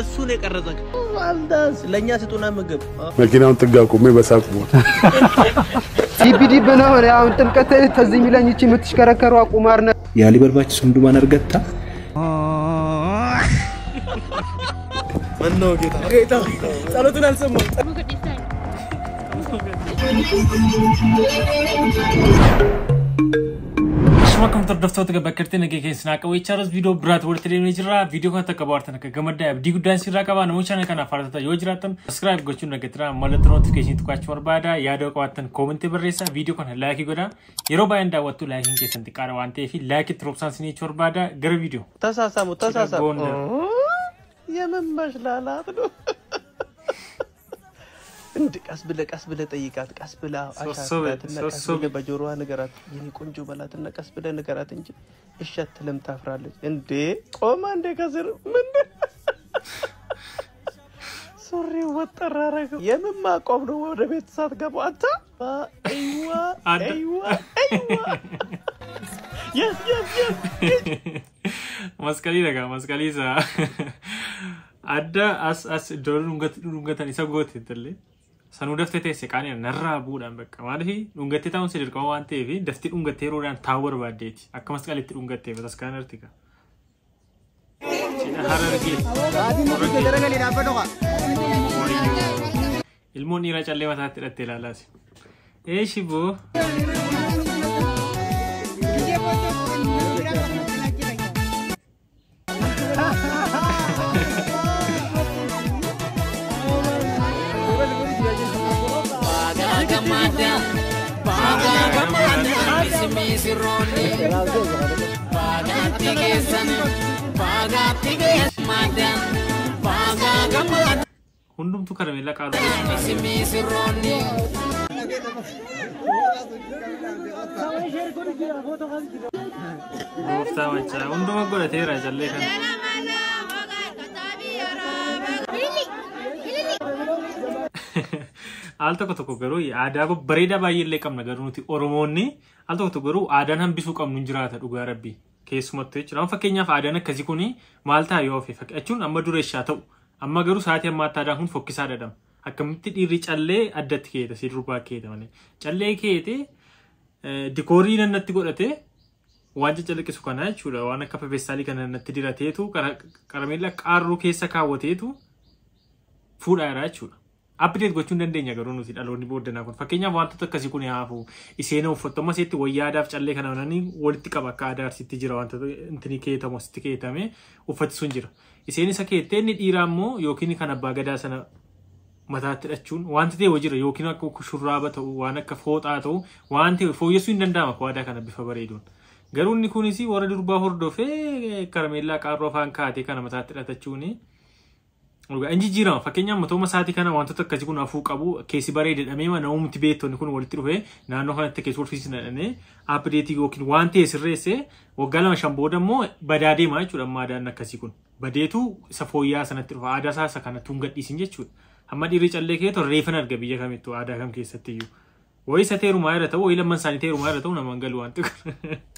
እሱን የቀረጸክ አልዳስ ለኛ ስጡና ምግብ መኪናውን ጥጋቁሜ በሳቅሙ ሲቢዲ በነው ያው ጥምቀት ተዚህ ሚላኝ እቺ የምትሽከረከሩ አቁማርነ ያሊ በርባች ሱንዱማን አርገታ ማነው ጌታ ጸሎቱን አልሰማው Welcome to the Daftar Bakerte Nage Snaka Wicharas video Brat World Television video Kata Kabartan Gamada Digu Dance Rakava no channel can afford the Yojratan subscribe go to Nagatra Malat notification to catch more bada Yado Watan comment beresa video can like Goda Yoruba and what to like in case and the Caravante if you like it drops on nature bada great video Tasasa Yemen Mashlala ቀስብለ ጠይቃት ቀስብላ አሻታትና ቀስብለ በጆሮዋ ነገራት የኔ ቆንጆ በላትና ቀስብለ ነገራት እንጂ እሸትለም ታፍራለች እንዴ ቆማ እንደ ከስር ምን ሱሪ ወጠራረገ የምማ ቆም ነው ወደ ቤት ሳትገባ አታ አይዋ yes መስቀሊዛ አዳ አስ ዶሩንገታን ይሰጎት እንተለ ሰኑ ደፍተቴ ሰቃኔ ነራ ቡዳን በቃ ማለት ዱንገቴታውን ሲልቀው አንተ ይሄ ደፍቲ ዱንገቴ ሮዳን ታወር ባዴት አከመስቀል ዱንገቴ በተስካነርቲካ ሀረርጊ ደረገ ሊና በዶጋ ኢልሞኒ ራጫለ ማታት ተላላሲ እሺ ቦ hundum tu karamela karu Mufta macha hundum agora tera jalle kan Alta ko garu aada ko bareda baay'ee kam nagaru nuti oromonni alta ko garu aadan hambisu kam nun jiraata dhugaa rabbi keessumattuu jechuudha fakkeenyaaf aadan akkasii kuni maaltaa yoo fi fakkachuun amma dureeshaa ta'u amma garu saatii amma attaadaan kun fokkisaa dadam akkamitti dhiirri callee addatti keeta si durbaa keeta malee callee keete dikoorii nannatti godhate waan calleqisu kana jechuudha waan akka feestaalii kana nannatti dirateetu karamella qaarru keessa kaawwateetu fuudhaa jechuudha update gochuun dandeenya garuu nuti dhaloonni booddanaa kun fakkeenyaaf wantoota akkasii kun yaafu iseena uffatama seetti wayyaadaaf callee kana wanani walitti qaba akka aadaa arsitti jira wantoota intini keetamu sitti keetame uffati sun jira iseen isa keettee inni dhiiraa immoo yookiin kan abbaa gadaa sana mataatti hidhachuun wanti ta'e wajjira yookiin akka shurraaba ta'u waan akka fooxaa ta'u waan ta'e fooyyessuu hin danda'ama akka aadaa kana bifa bareeduun garuu inni kunis warra durbaa hordofee karameellaa qaarroo afaan kaatee kana mataatti hidhatachuuni Anji jira fakkeenyaaf matoma saati kana wantoota akkasii kun afuu qabu keesi bareedadhamee mana uumti beektonni kun walitti dhufe naannoo kanatti keessa walfiisinadhane update yookiin waan ta'e sirreesse waggaa lama shan booda immoo badaadeema jechuudha amma aadaan akkasii kun badeetu isa fooyyaa sanatti dhufa aadaa isaa kana tun gadhiisin jechuudha amma dhiirri callee keeto reefan arga biyya kamittuu aadaa kam keessatti iyyuu wayi isa teerumaa irra ta'u wayi lamman isaanii teerumaa irra ta'u namaan galu waan xiqqaa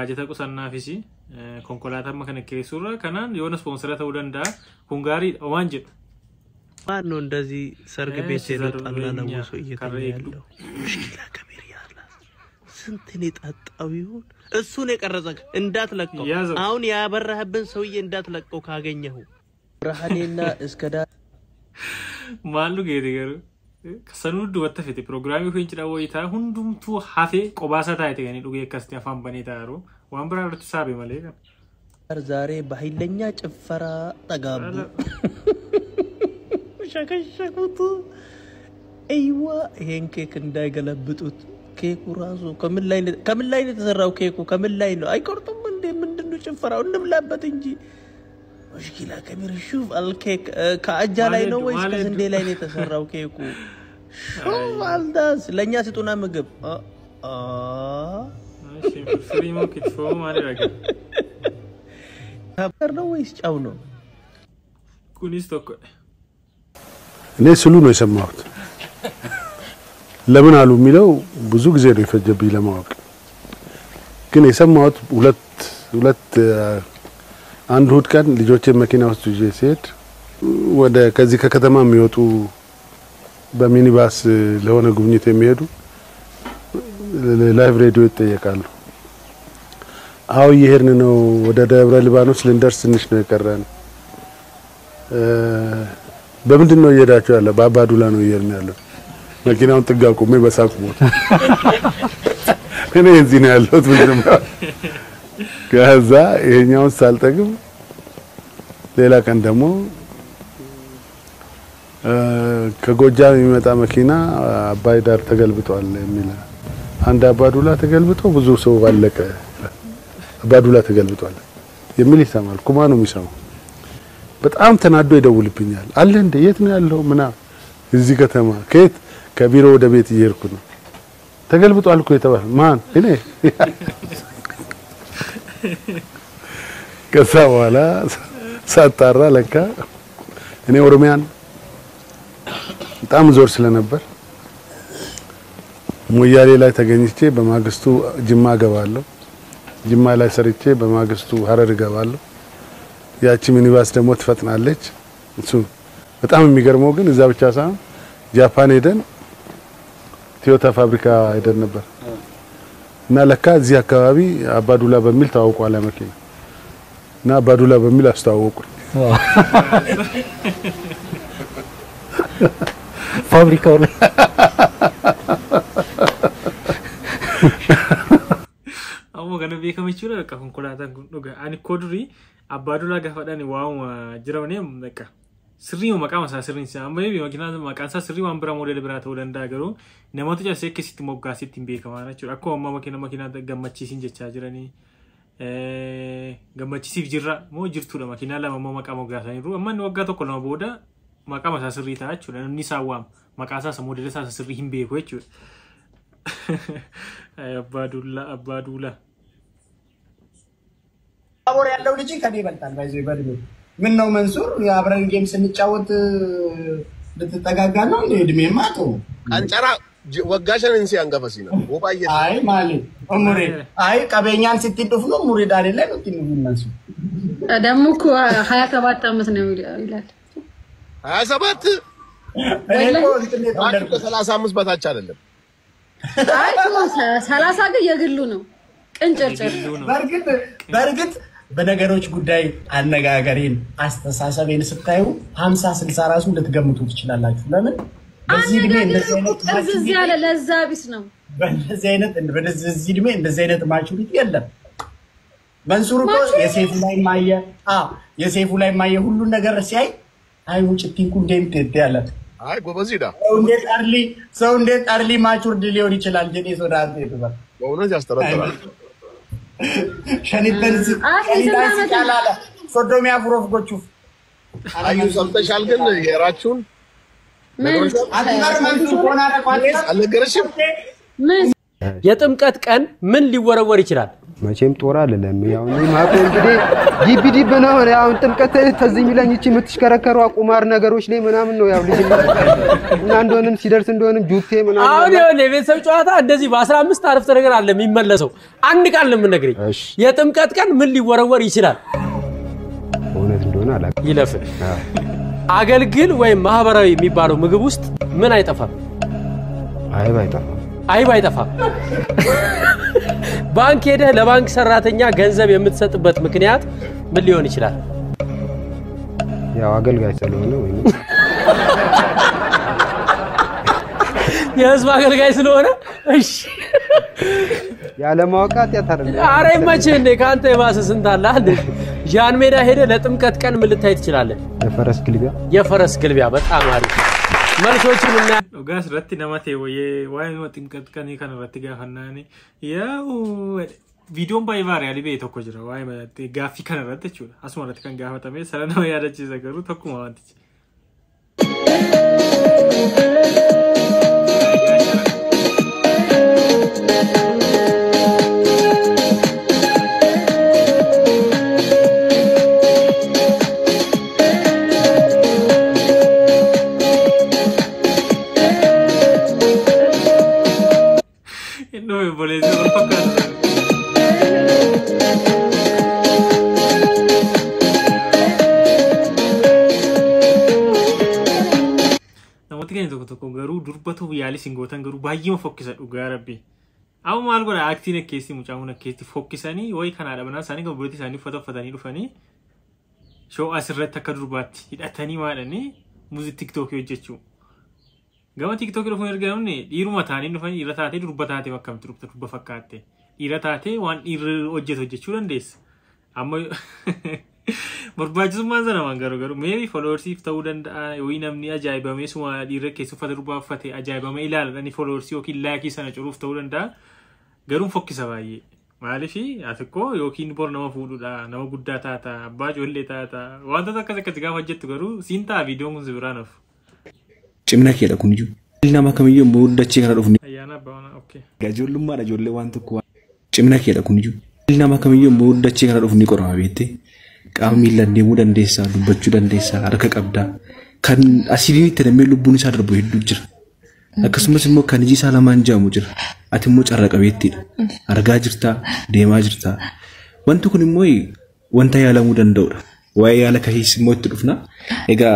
Bajeta kusanna fisi konkolaataa amma kana keessurra kanaan yoona sponsora ta'uu danda'a hungaari waan jedhu ማነው እንደዚህ ሰርግ ቤት የለጣና ነው ሰው እየተያለው ሙሽኪላ ካሜራ ስንት ጣጣው ይሁን እሱን የቀረጸክ እንዳትለቀው አሁን ያበራህብን ሰውዬ እንዳትለቀው ካገኘው ብርሃኔና እስከዳ ማሉ ገደገሩ ከሰኑዱ ወተፈቲ ፕሮግራም ይሁን ይችላል ወይታ ሁንዱምቱ ሐፌ ቆባሳ ታይተ ገኒ ዱጌ ከስቲ አፋን በኔታሩ ዋንብራ ለተሳበ ማለካ ዛሬ በኃይለኛ ጭፈራ ተጋቡ ሸከሸኩት አይዋ ይሄን ኬክ እንዳይገለብጡት ኬኩ ራሱ ከምን ላይ ነው የተሰራው ኬኩ ከምን ላይ ነው አይቆርጡም እንዴ ምንድነው ጭፈራው እንብላበት እንጂ مشكلة كبيرة شوف الكيك كأجالي نو ويس كسندي لاي نتسرّو كيكو شوف الداس لنيا ستونا مجب ፍሪሞ ክትፎ ማለት ነው ታበር ነው ወይስ ጫው ነው ኩኒስ ተቆ እኔ ስሉ ነው የሰማሁት ለምን አሉ የሚለው ብዙ ጊዜ ነው የፈጀብኝ ለማወቅ ግን የሰማሁት ሁለት አንድ እሑድ ቀን ልጆቼ መኪና ውስጥ ይዤ ሲሄድ ወደ ከዚህ ከከተማ የሚወጡ በሚኒባስ ለሆነ ጉብኝት የሚሄዱ ላይቭ ሬዲዮ ይጠየቃሉ አው ይሄርን ነው ወደ ደብረ ሊባኖስ ልንደርስ ትንሽ ነው የቀረን በምንድን ነው እየሄዳችሁ ያለ በአባዱላ ነው እየሄድን ያለው መኪናውን ጥጋ ቆሜ በሳቅ ሞት እኔ እዚህ ነው ያለሁት ምንም ከዛ ይሄኛውን ሳልጠግብ ሌላ ቀን ደግሞ ከጎጃም የሚመጣ መኪና አባይ ዳር ተገልብጧል የሚል አንድ አባዱላ ተገልብጦ ብዙ ሰው ባለቀ አባዱላ ተገልብጧል የሚል ይሰማል ኩማ ነው የሚሰማው በጣም ተናዶ ይደውልብኛል አለ እንደ የት ነው ያለው ምና እዚህ ከተማ ከየት ከቢሮ ወደ ቤት እየሄድኩ ነው ተገልብጧል እኮ የተባለ ማን እኔ ከዛ በኋላ ሳጣራ ለካ እኔ ኦሮሚያን በጣም ዞር ስለነበር ሞያሌ ላይ ተገኝቼ በማግስቱ ጅማ ገባለሁ ጅማ ላይ ሰርቼ በማግስቱ ሀረር ገባለሁ ያቺ ሚኒባስ ደግሞ ትፈጥናለች እሱ በጣም የሚገርመው ግን እዛ ብቻ ሳይሆን ጃፓን ሄደን ቶዮታ ፋብሪካ ሄደን ነበር እና ለካ እዚህ አካባቢ አባዱላ በሚል ታውቋል መኪና እና አባዱላ በሚል አስተዋወቁኝ ፋብሪካው ላይ አሞ ገነ ቤከመቹ ለካ ኮንኮላታን ዱጋ አኒ ኮዱሪ አባዱላ ጋፋዳኒ ዋው ጅራውኔ በቃ ስሪው መቃማ ሳስሪን ሳምበይ በመኪና ማቃንሳ ስሪው አንብራ ሞዴል ብራተ ወደ እንዳገሩ ነሞት ጃ ሴክሲቲ ሞጋሲቲ ቤከማናቹ አኮ መኪና ገመቺ ሲንጀቻ ጅራኒ ገመቺ ሲፍ ጅራ ሞ ጅርቱ ለመኪና ለማሞ መቃማ ሞጋሳኒ ሩ አማን ወጋቶ ኮሎ ቦዳ መቃማ ሳስሪ ታቹ ለኒሳዋም መቃሳ ሞዴል ሳስሪ ሂምቤ ኮቹ አባዱላ አቦር ያለው ልጅ ከኔ ይበልጣል ባይዘይ በድሜ ምን ነው መንሱር የአብረን ጌም ስንጫወት ልትጠጋጋ ነው እንዴ እድሜማ ተው አንጨራ ወጋሸን እንሲ አንገፈሲ ነው ወባየ አይ ማለት ሙሪ አይ ቀበኛን ስትጥፍ ነው ሙሪድ አይደለ ነው ትንብናሱ ደግሞ እኮ 27 አመት ነው ይላል 27 ወላሂ 35 በታች አይደለም አይ 30 ግን የግሉ ነው ቅንጨርጨር በርግጥ በነገሮች ጉዳይ አነጋገሬን አስተሳሰቤን ስታዩ 50 60 ራሱ ልትገምቱ ትችላላችሁ ለምን በዚህ ድሜ እንደዚህ ያለ ለዛቢስ ነው በዚህ ድሜ እንደዚህ አይነት ማቹሪቲ የለም መንሱር እኮ የሴፉ ላይ ማየ ሁሉ ነገር ሲያይ አይ ውጭቲንኩ እንደምትት ያለ አይ ጎበዚዳ ሰው እንዴት አርሊ ማቹርድ ሊሆን ይችላል ጀኔ ሶዳንቴ ተባለ በእውነት ያስተረጥራል ሸኒተንስ ካላላ ሶዶሚያ ፍሮፍ ጎቹ አዩ ሰምተሻል ግን የራችሁን አልነገረሽም የጥምቀት ቀን ምን ሊወረወር ይችላል መቼም ጦር አይደለም ያው ነው ማቆ እንግዲህ ዲቢዲብ ነው ያው ጥምቀት ተዚህ ሚለኝ እቺ የምትሽከረከሩ አቁማር ነገሮች ላይ ምናምን ነው ያው ልጅ እና እንደሆነም ሲደርስ እንደሆነም ጁቴ ምናምን አሁን ነው የቤተሰብ ጨዋታ እንደዚህ በ15 አረፍተ ነገር አለ የሚመለሰው አንድ ቃል ነው የምነግርኝ የጥምቀት ቀን ምን ሊወረወር ይችላል እውነት እንደሆነ አላቅ ይለፍ አገልግል ወይ ማህበራዊ የሚባለው ምግብ ውስጥ ምን አይጠፋም አይብ አይጠፋም ባንክ ሄደ ለባንክ ሰራተኛ ገንዘብ የምትሰጥበት ምክንያት ምን ሊሆን ይችላል ያው አገልጋይ ስለሆነ ወይ የህዝብ አገልጋይ ስለሆነ እሺ ያለ ማውቃት ያታረለ አሬ መቼ እንደ ካንተ የባሰ ስንት አለ አንዴ ጃን ሜዳ ሄደ ለጥምቀት ቀን ምን ልታይ ትችላለህ የፈረስ ግልቢያ በጣም አሪፍ መልሶቹን እና ጋስ ረቲ ነማቴ ወይ ነው ጥምቀት ቀን ይካን ረቲ ጋፈናኒ ያው ቪዲዮን ባይቫር ያሊ ቤት እኮ ጅራ ወይ ጋፊ ካን ረተቹ አስማረት ካን ጋፈተመ ሰለናው ያደች ዘገሩ ተኩማ አንተች No me volete proprio namooti keenya tokko tokko garuu durbatu yaalii singootan garuu baay'ee fokkisa dhugaa rabbi. Amma maal godha aktiin akkeessi mucaamuun akkeessi fokkisanii wayi kanaa dhabanaa isaanii kan buleetti isaanii uffata uffatanii dhufanii shoo asirratti akka durbaatti hidhatanii maadhanii muuziqaa TikTok hojjechuu. Gama TikTok dhufuun erga namni dhiiruma taanii dhufanii dhiira taatee durba taatee bakkamti durba fakkaatte. Dhiira taatee waan dhiirri hojjechuu dandeessa. Amma barbaachisummaan sana waan garuu maybe followersiif ta'uu danda'a yoo namni ajaa'ibamee suma dhiirra keessa uffata durbaa uffate ajaa'ibamee ilaaladhani followersii yookiin laayikii sana curuuf ta'uu danda'a. Garuu fokkisa baay'ee. Maaliif atikoo yookiin bor nama fuudhuudha nama guddaa taata abbaa ijoollee taata wantoota akkasii gaafa hojjettu garuu siin ta'a viidiyoon kun sibiraan of. Cimna keedha kun iyyuu. Nama kamiyyuu muudachee kana dhufni. Ayyaana abbaa okay. Ijoollummaadha ijoollee waan tokko. Cimna keedha kun iyyuu. Nama kamiyyuu muudachee kana dhufni qorama beektee. Qaama miilaan deemuu dandeessaa, dubbachuu dandeessaa, harka qabdaa. Kan asiin itti namni lubbuun isaa darbu hedduu jira. Akkasumas immoo kan iji isaa lamaan jaamu jira. Ati immoo carra qabeettiidha. Argaa jirtaa, deemaa jirtaa. Wanti kun immoo wanta yaalamuu danda'udha. Waa'ee yaala kahiis immoo itti dhufna. Egaa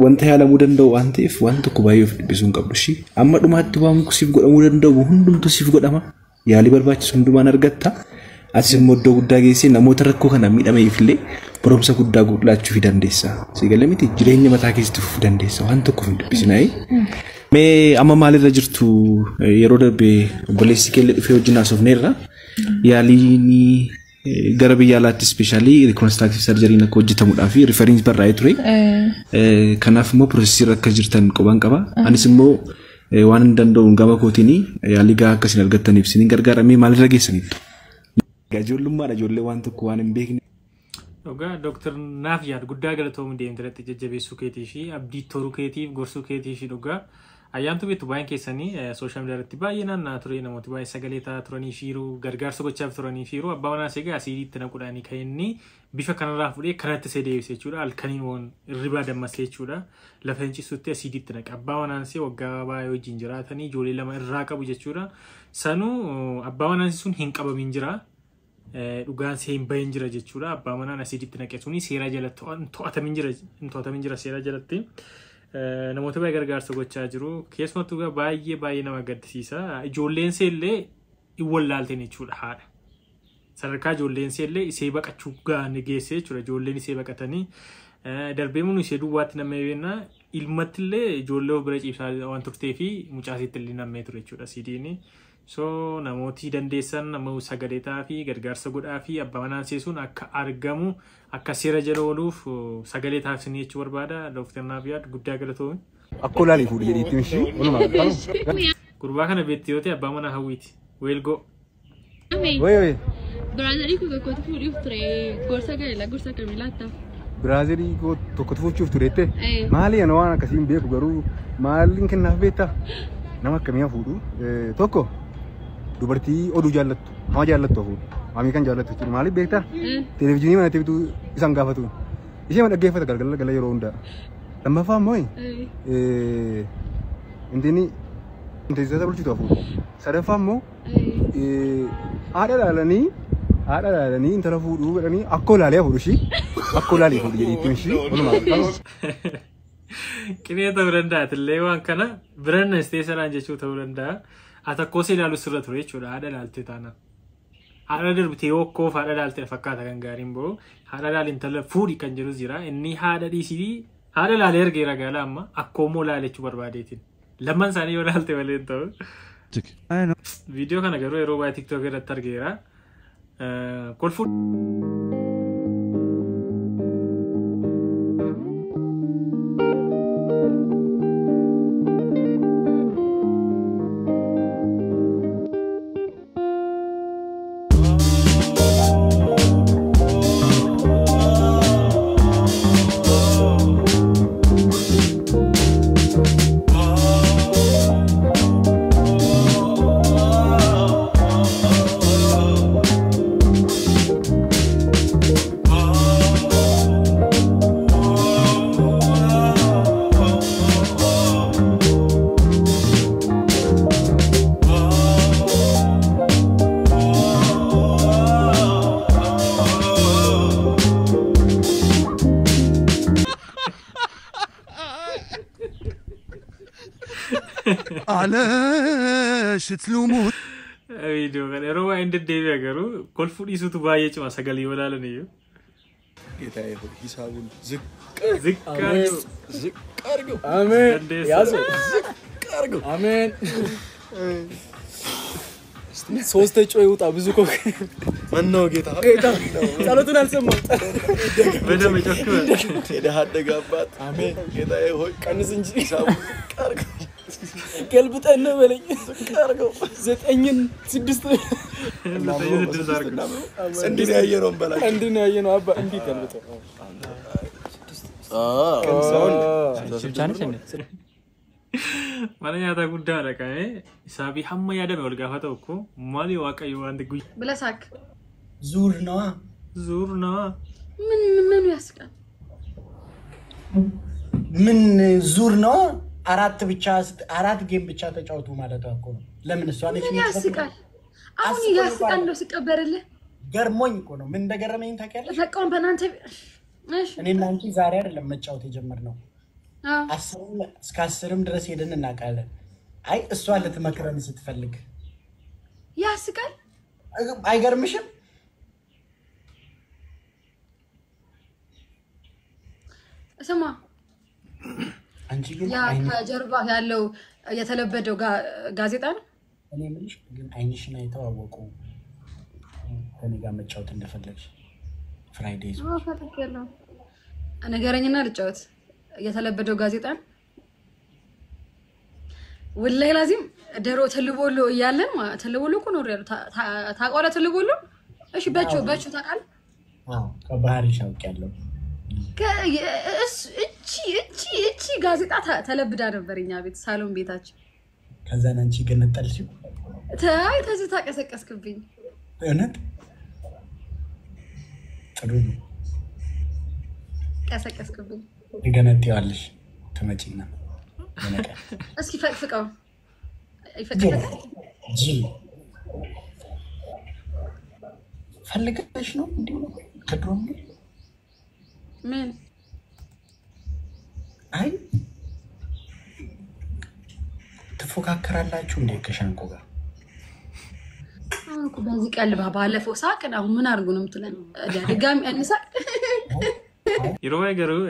wanta yaalamuu danda'u waan ta'eef waan tokko baay'ee of dhibbisuu hin qabdu shi. Amma dhumaatti waan siif godhamuu danda'u hundumtu siif godhama. Yaalii barbaachisu hundumaan argatta. Atis immoo iddoo guddaa geessee namoota rakkoo kana miidhameef illee barumsa guddaa laachuu dandeessa. Sigalee miti jireenya mataa keessatti fufuu dandeessa. Waan tokko hin dubbisinaayee. Mee amma maalirra jirtu yeroo darbee obboleessi keellee dhufee wajjin haasofneerra. Yaaliin gara biyya alaatti ispeeshaalii reconstructive surgery akka hojjetamuudhaaf reference barraa'ee ture. Kanaaf immoo piroosesii akka jirtan qobaan qaba. Anis immoo waan hin danda'uun gama kootiin yaalii gahaa akkasiin argattaniif isin gargaaramee maalirra geessaniittu. Ijoollummaadha ijoollee waan tokko waan hin beekne. Ogaa Dr. Naaf yaad guddaa galatoomuu deemteetti jajjabeessuu keetii fi abdii toruu keetiif gorsuu keetii fi dhugaa ayyaantu beektu baay'een keessanii sooshaal miidiyaarratti baay'ee naannaa ture namooti baay'ee sagalee taa'aa turanii fiiruu gargaarsa gochaaf turanii fiiruu abbaa manaa seegaa asiidiitti naquudhaanii kan inni bifa kanarraa fudhee kanatti see deebisee jechuudha halkaniin waan irribaa dammasee jechuudha lafa hin cisuutti asiidiitti naqa abbaa manaan see waggaa baay'ee wajjin jiraatanii ijoollee lama irraa qabu jechuudha sanuu abbaa manaan sun hin qabamin jira. Dhugaan seen bahin jira jechuudha abbaa manaan asiidiitti naqeessuni seera jalatti to'atamin jira seera jalatti namoota baay'ee gargaarsa gochaa jiru keessumattuu baay'ee nama gaddisiisa ijoolleen seellee wallaalteen jechuudha haadha sadarkaa ijoolleen seellee isee baqachuu gaanii geesse jechuudha ijoolleen isee baqatanii darbee mun isee duwwaatti namee beekna ilmattillee ijoollee bira ciibsaa waan turtee fi mucaasiitti illee namee ture jechuudha asiidiini. So namooti dandeessan nama sagaleetaa fi gargaarsa godhaa fi abbaa manaan seesuun akka argamu akka seera jala ooluuf sagaleetaaf isin jechuu barbaada Dr. Naaf yaad guddaa galatoomne. Akkoo laalii fuudhee jedhiitti mishii walumaa galatti. Gurbaa kana beektii yoo ta'e abbaa manaa hawwiiti. Weelgoo. Wayii. Biraazarii koo tokkotti fuudhuuf ture gorsa gaa'ela gorsa kamii laata? Biraazarii koo tokkotti fuudhuuf tureette maali ana waan akkasiin beeku garuu maaliin kennaaf beektaa? Nama akkamii fuudhu tokko. Dubartii oduu jaallattu, nama jaallattu hafuudha. Maamii kan jaallattu jechuudha. Maaliif beektaa? Televezyiinii mana teebitu isaan gaafatu. Ishee mana dhaggeeffata galgala yeroo hundaa. Lammaffaa immoo intini intensitaasa bulchitu hafuudha. Sadaffaa immoo haadha dhaalanii intala fuudhuu godhanii akkoo laalee hafuudha ishii. Akkoo laalee fuudhu jedhiitti ishii. Walumaa galatti. Qinee ta'uu danda'a illee waan kana biraan isteesaraan jechuu ta'uu danda'a. Atakkoo see ilaaluu sirra ture jechuudha haadha ilaaltee taanaan. Haadha darbitee hokkoof haadha ilaaltee fakkaata kan gaariin ba'u haadha ilaalee intala fuudhi kan jedhu jira inni haadha dhiisii haadha ilaalee ergeera gaala amma akkoomoo ilaalechuu barbaadeetiin lamman isaanii yoo ilaalte malee hin ta'u. Viidiyoo kana garuu yeroo baay'ee TikTok irratti argeera. Kolfuu. على شتلوموت فيديو كان يروح عند الدنيا كرو كل فودي سوتو باية كم سجلي ولا لنيو كده ياخد حسابه زك أرجو آمين يا زلمة أرجو آمين ሶስት ጮይ ውጣ ብዙ ኮክ ማነው ጌታ ጸሎቱን አልሰማም በደም ይጨክሩ የደሃደገ አባት አሜን ጌታዬ ሆይ ቀንስ እንጂ ሂሳቡ ቀርገ ገልብጠን በለኝ ቀርገው 9ን 6 እንዲህ ያየነው በላኝ እንዲህ ያየነው አባ እንዲህ ገልብጠው Mana nyata guddaa dha ka'ee isaafi hamma yaadame wal gaafata tokko maali waaqayyo wanti guyyaa. ብለሳክ ዙር ነዋ ዙር ነዋ ምን ያስቃል? ምን ዙር ነው? አራት ጌም ብቻ ተጫውቱ ማለት እኮ ነው። ለምን እሷ ነች ምን ያስቃል? አሁን ያስቃል ነው ሲቀበርልህ ገርሞኝ እኮ ነው። ምን እንደገረመኝ ታውቂያለሽ? በቃውን በእናንተ እሺ እኔና አንቺ ዛሬ አይደለም መጫወት የጀመርነው። እስከ 10 ድረስ ሄደን እናውቃለን። አይ እሷ ልትመክረን ስትፈልግ ያስቃል። አይገርምሽም? ስማ አንቺ ግን ያ ከጀርባ ያለው የተለበደው ጋዜጣ ነው። እኔ ምንሽ ግን አይንሽን አይተዋወቁ ከኔ ጋር መጫወት እንደፈለግሽ ፍራይዴይስ ፈተከለው ነገረኝና ልጫወት የተለበደው ጋዜጣ ወላሂ ላዚም ደሮ ተልቦሎ እያለን ተልቦሎ እኮ ነው ያለው ታቋላ ተልቦሎ እሺ በቾ ታቃል ከባህር ሻውቅ ያለው እቺ ጋዜጣ ተለብዳ ነበርኛ ቤት ሳሎን ቤታችን ከዛ አንቺ ገነጠልሽው ታይ ተዝታ ቀሰቀስክብኝ እውነት ጥሩ ቀሰቀስክብኝ ይገነጥያለሽ ተመጪና ገነቀ እስኪ ፈቅፍቀው ይፈቅፍቀ ጂ ፈልገሽ ነው እንዴ ከድሮም ምን አይ ተፎካከራላችሁ እንዴ ከሻንቆ ጋር አንኩ በዚህ ቀልባ ባለፈው ሳቅን አሁን ምን አርጉ ነው ምትለን ድጋሚ አንሳቅ Yeroo garuu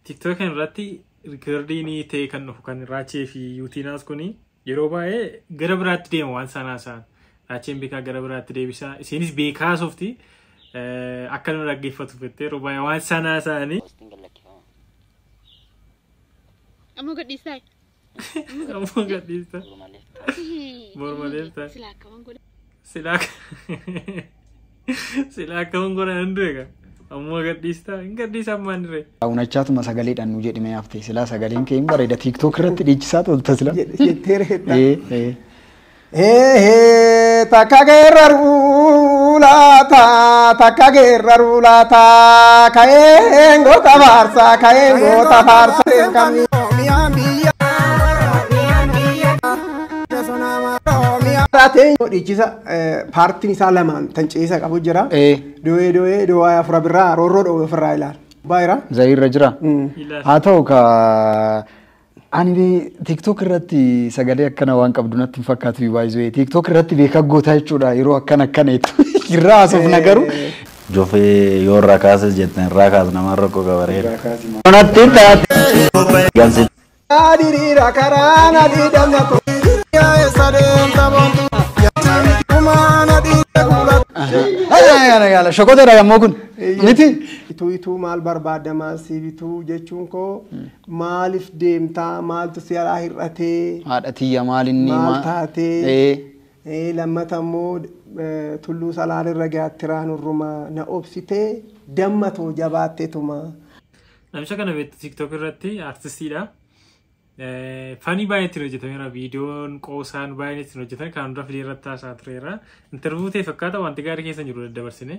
TikTok irratti riikardii ta'e kan dhufu kan raachee fi yuutiinaas kuni yeroo baay'ee gara biraatti deema waan sanaasan raacheen beekaa gara biraatti deebisa isinis beekaa softi akka nu dhaggeeffatu fettee yeroo baay'ee waan sanaasaani. Ammoo gadhiistaa. Ammoo gadhiistaa. Mormaleessa. Silaa akkaman godhan hunduuqa. Ammoo gadhiisa maanire. Awunachaatu masagaleedhaan nu jedhime yaafte sila sagaleen kee bareeda TikTok irratti dhiichisaa tolta sila. Takka geerra ruulaata ka'een goota faarsa kamii. Dhiichisa paartiin isaa lamaan tanceessa qabu jira. Doo'ee afura birraa roorroo dhoowwe ofirraa ilaala. Baay'ira. Zayirra jira. Haa ta'u ka ani TikTok irratti sagalee akkana waan qabdu natti fakkaatu baay'ee TikTok irratti beekaa goota jechuudha yeroo akkanaetu irraa haasofna nagaru. Jofee yoo irraa kaasas jettan irraa kaas namaan rakkoo qabareera. Natti taate. Diriira karaa nadii damnatu. Shokote ragammoo kun miti. Ituu maal barbaadamaa siibituu jechuun koo maaliif deemtaa maaltu si alaa hir'atee haadha tiyya maalinni maal taatee lammata immoo tulluu salaalirra gaattiraan urruma na obsitee dammatoo jabaatteetuma. Namicha kana beektu TikTok irratti artistiidha. Fanii baay'eetiin hojjetameera viidiyoon qoosaan baay'eetiin hojjetan kan hundaa fidee irratti haasaa tureera. Interviyuu ta'e fakkaata wanti gaarii keessa jiru daddabarsine.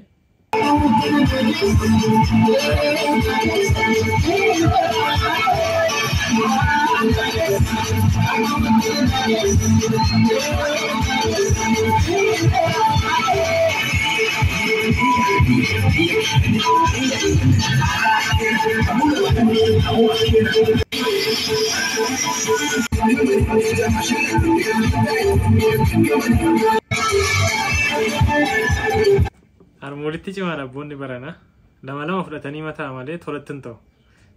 Armoolitti cimaan abboonni barana lama lama fudhatanii mataa malee tolattin ta'u.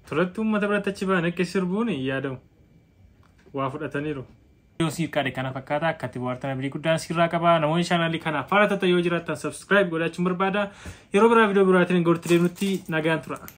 Tolattu uummata biratti achi ba'an akka sirbuun yaadamu. Waa fudhataniiru. Yoo siirkaadhe kana fakkaata akkatti bu'aartan abilii guddaan sirraa qaba. Namoonni chaanaalii kana faana yoo jiraattan subscribe godhachuun barbaada. Yeroo biraa viidiyoo biraatiin gorti deemnutti nagaan tura.